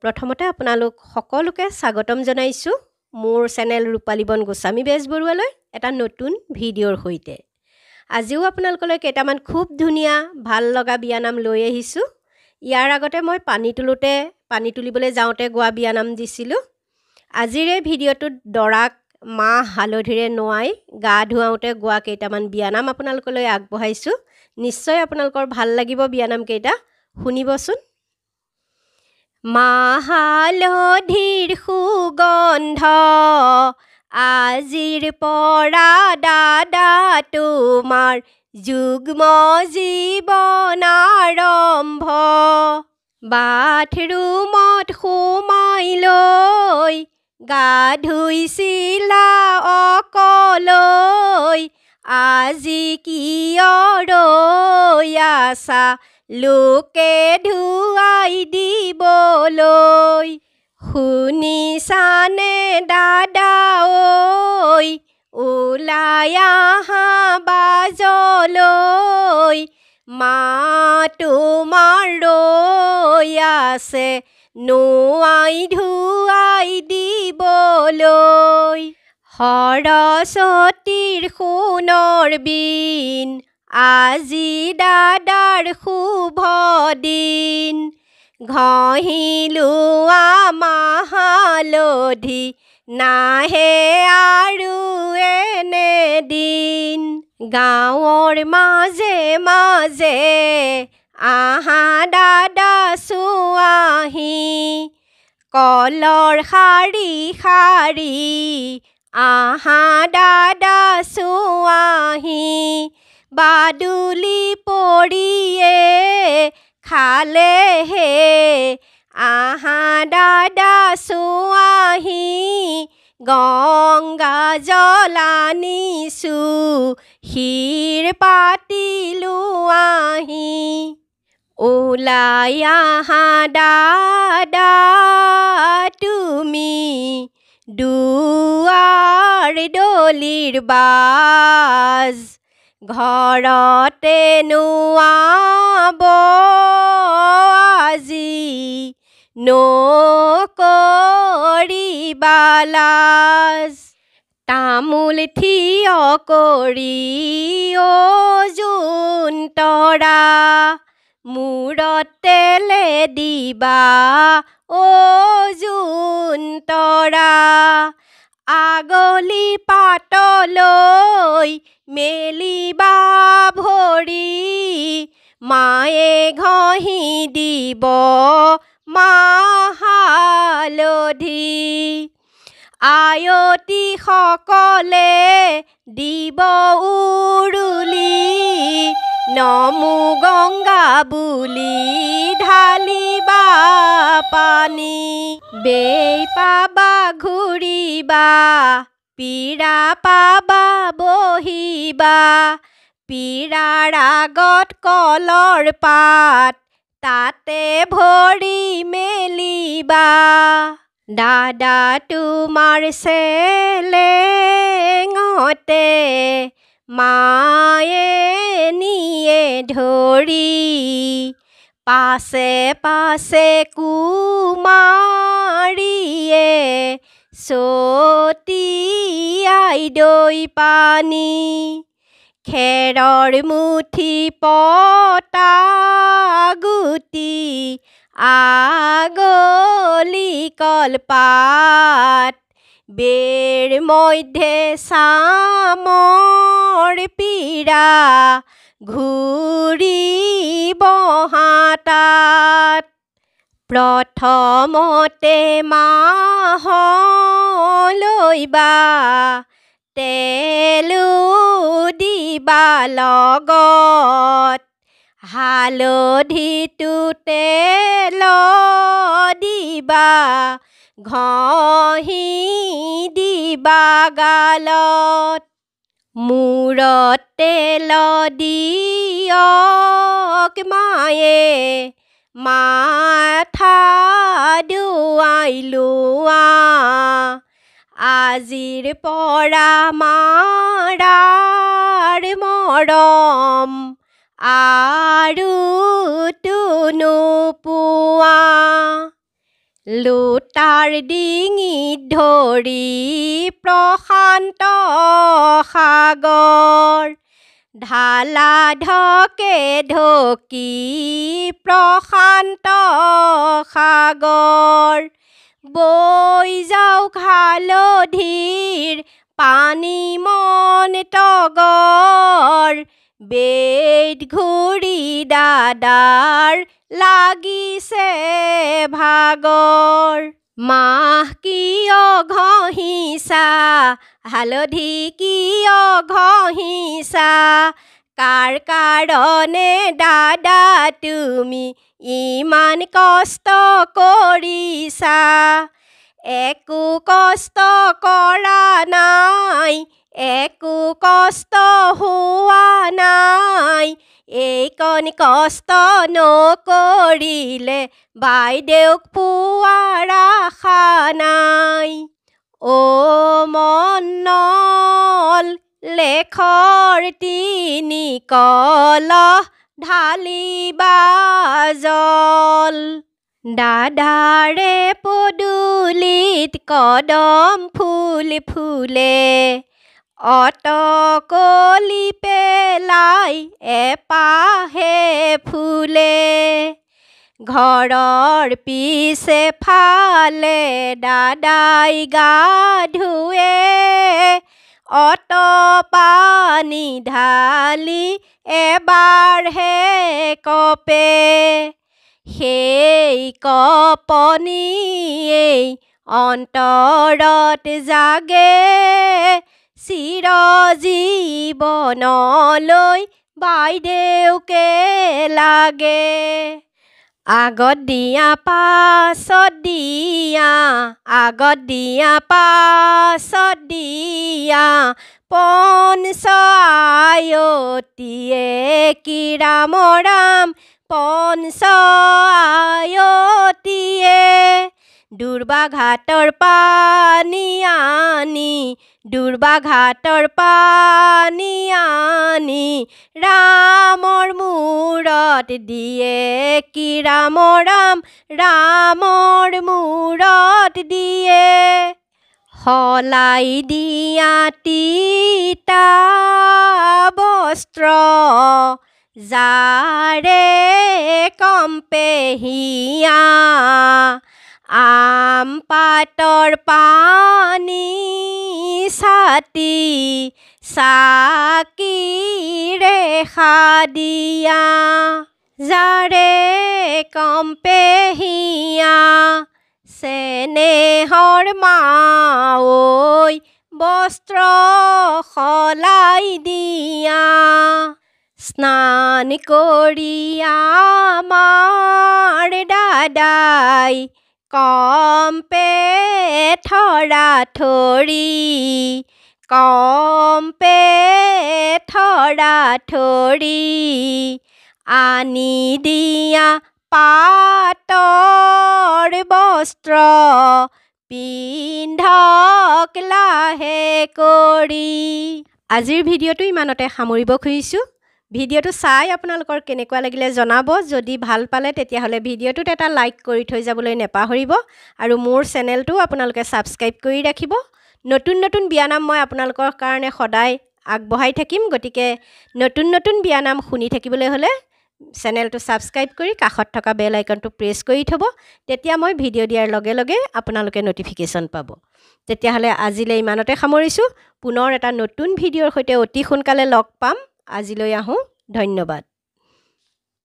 প্ৰথমতে আপোনালোক সকলোকে স্বাগতম জনাইছোঁ মোৰ চেনেল ৰূপালীবন গোস্বামী বেজবৰুৱালৈ এটা নতুন ভিডিঅ'ৰ সৈতে। আজিও আপোনালোকলৈ কেইটামান খুব ধুনীয়া ভাল লগা বিয়ানাম লৈ আহিছোঁ। ইয়াৰ আগতে মই পানী তুলিবলৈ যাওঁতে গোৱা বিয়ানাম দিছিলোঁ। আজিৰ এই ভিডিঅ'টোত দৰাক মাহ হালধিৰে নোৱাই গা ধুৱাওঁতে গোৱা কেইটামান বিয়ানাম আপোনালোকলৈ আগবঢ়াইছোঁ। নিশ্চয় আপোনালোকৰ ভাল লাগিব বিয়ানাম কেইটা, শুনিবচোন। মাহ হালধিৰ সুগন্ধ আজিৰ পৰা দাদা তোমাৰ যুগ্ম জীৱন আৰম্ভ। বাথৰুমত সোমাই লৈ গা ধুইছিলা অকলৈ, আজি কিয় ৰৈ আছা লোকে ধুৱাই দিবলৈ। শুনিছানে দাদা ঐ, ওলাই আহা বাজলৈ, মা তোমাৰ ৰৈ আছে নোৱাই ধুৱাই দিবলৈ। সৰস্বতীৰ সোণৰ বিন আজি দাদাৰ শুভ দিন, ঘঁহিলোৱা মাহ হালধি নাহে আৰু এনেদিন। গাঁৱৰ মাজে মাজে আহা দাদা চোৱাহি, কলৰ শাৰী শাৰী আহা দাদা চোৱাহি, বাদুলি পৰিয়ে খালেহে আহা দাদা চোৱাহি, গংগা জল আনিছোঁ ক্ষীৰ পাতি লোৱাহি। ওলাই আহা দাদা তুমি দুৱাৰ দলিৰ বাজ, ঘৰতে নোৱাব আজি নকৰিবা লাজ। তামোল থিয় কৰি অজোন তৰা, মূৰত তেলে দিবা অজোন তৰা, আগলি পাতলৈ মেলিবা ভৰি, মায়ে ঘঁহি দিব মাহ হালধি। আয়তী সকলে দিব উৰুলি, নমো গংগা বুলি ঢালিবা পানী। বেই পাবা ঘূৰিবা, পীৰা পাবা বহিবা, পীৰাৰ আগত কলৰ পাত তাতে ভৰি মেলিবা। দাদা তোমাৰ চেলেঙতে মায়ে নিয়ে ধৰি, পাছে পাছে কুমাৰীয়ে ছটিয়াই দৈ পানী। খেৰৰ মুঠি পতা গুটি আগলি কলপাত, বেৰ মধ্যে চামৰ পীৰা ঘূৰিব হাতাত। প্ৰথমতে মাহলৈ বা তেলো দিবা লগত, হালধিটো তেল দিবা ঘঁহি দিবা গালত। মূৰত তেল দিয়ক মায়ে মাথা ধুৱাই লোৱা, আজিৰ পৰা মাৰাৰ মৰম আৰু নোপোৱা। লোটাৰ ডিঙিত ধৰি প্ৰশান্ত সাগৰ ঢালা ঢকে ঢকি প্ৰশান্ত সাগৰ বৈ যাওক হালধিৰ পানী মন তগৰ বেদ ঘূৰি দাদাৰ লাগিছে ভাগৰ মাহ কিয় ঘঁহিছা হালধি কিয় ঘঁহিছা কাৰ কাৰণে দাদা তুমি ইমান কষ্ট কৰিছা একো কষ্ট কৰা নাই একো কষ্ট হোৱা নাই এইকণ কষ্ট নকৰিলে বাইদেউক পোৱাৰ আশা নাই অ' মন্নল লেখৰ তিনি কলহ ঢালিবা জল দাদাৰে পদূলিত কদম ফুল ফুলে অটকলি পেলাই এপাহে ফুলে ঘৰৰ পিছে ফালে দাদাই গা ধুৱে অট পানী ঢালি এবাৰহে কপে সেই কপনিয়েই অন্তৰত জাগে চিৰজীৱনলৈ বাইদেউকে লাগে আগত দিয়া পাছত দিয়া আগত দিয়া পাছত দিয়া পঞ্চ আয়তিয়ে কি ৰাম ৰাম পঞ্চ আয়তিয়ে দুৰ্বাঘাটৰ পানী আনি দুৰ্বাঘাটৰ পানী আনি ৰামৰ মূৰত দিয়ে কি ৰাম ৰাম ৰামৰ মূৰত দিয়ে সলাই দিয়া তিতা বস্ত্ৰ যাৰে কম্পে হিয়া আম পাতৰ পানী ছাতি চাকিৰে সাদিয়া যাৰে কম্পে হিয়া চেনেহৰ মাঐ বস্ত্ৰ সলাই দিয়া স্নান কৰি আমাৰ দাদাই কম্পে থৰা থৰি কম্পে থৰা থৰি আনি দিয়া পাটৰ বস্ত্ৰ পিন্ধক লাহে কৰি আজিৰ ভিডিঅ'টো ইমানতে সামৰিব খুজিছোঁ ভিডিঅ'টো চাই আপোনালোকৰ কেনেকুৱা লাগিলে জনাব যদি ভাল পালে তেতিয়াহ'লে ভিডিঅ'টোত এটা লাইক কৰি থৈ যাবলৈ নেপাহৰিব আৰু মোৰ চেনেলটো আপোনালোকে ছাবস্ক্ৰাইব কৰি ৰাখিব নতুন নতুন বিয়ানাম মই আপোনালোকৰ কাৰণে সদায় আগবঢ়াই থাকিম গতিকে নতুন নতুন বিয়ানাম শুনি থাকিবলৈ হ'লে চেনেলটো ছাবস্ক্ৰাইব কৰি কাষত থকা বেল আইকনটো প্ৰেছ কৰি থ'ব তেতিয়া মই ভিডিঅ' দিয়াৰ লগে লগে আপোনালোকে ন'টিফিকেশ্যন পাব তেতিয়াহ'লে আজিলৈ ইমানতে সামৰিছোঁ পুনৰ এটা নতুন ভিডিঅ'ৰ সৈতে অতি সোনকালে লগ পাম আজিলৈ আহোঁ ধন্যবাদ